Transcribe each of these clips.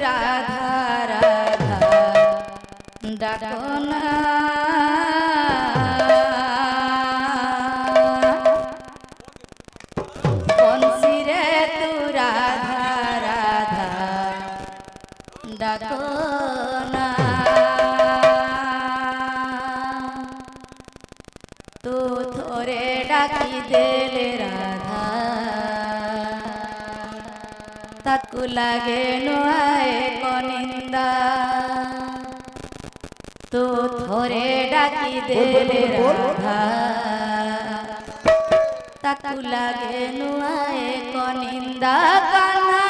রাধা রাধা ডাকো না বংশী রে তু রাধা রাধা ডাকো না তু থোরে ডাকি দেলে রাধা তাকু লাগে নুয়ায় কনিন্দা তু থোরে ডাকি দেলে রাধা তাকু লাগে নুয়ায় কনিন্দা কানা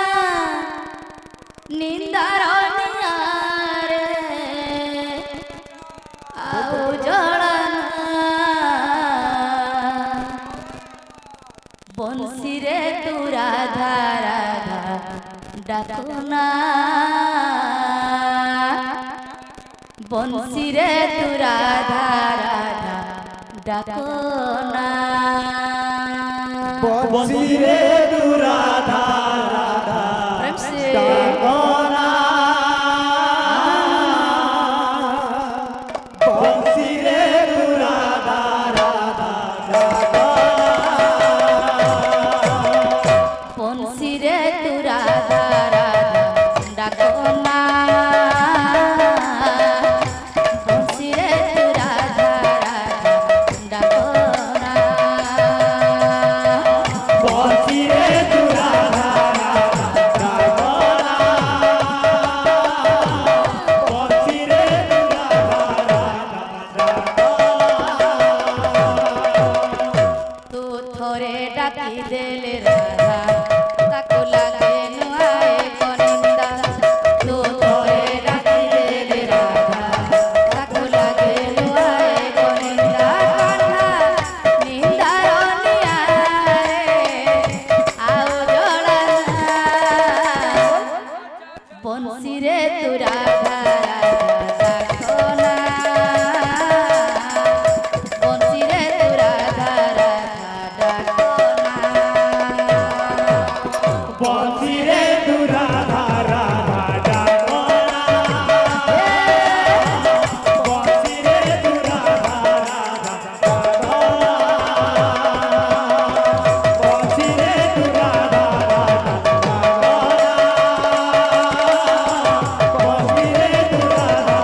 নিন্দার নিয়ারে আউ জড়না বংশী রে তু রাধা রাধা ডাকো না বংশী রে তু রাধা রাধা ডাকো না বংশী রে তু রাধা রাধা প্রেম সে ডাকো না বংশী রে তু রাধা রাধা ডাকো বংশী রে তু রাধা রাধা ডাকো না বংশী রে তু রাধা রাধা ডাকো না বংশী রে তু রাধা রাধা ডাকো না বংশী রে তু রাধা রাধা তু থরে ডাকি দেলে রাধা তাকু লাগে নুয়ায় কনিন্দা তু থরে ডাকি দেলে রাধা তাকু লাগে নুয়ায় কনিন্দা কান্না নিন্দার নিয়ারে আউ জড়না বংশী রে তু রাধা রাধা ডাকো না বংশী রে তু রাধা রাধা ডাকো না বংশী রে তু রাধা রাধা ডাকো না বংশী রে তু রাধা রাধা ডাকো না বংশী রে তু রাধা রাধা ডাকো না বংশী রে তু রাধা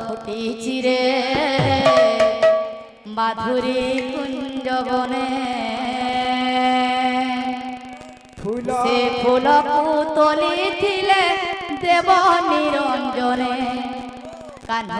ফুটিছি রে মাধুরী কুঞ্জ বনে ফুল সে ফুলকু তোলিছিলে দেব নিরঞ্জনে কানু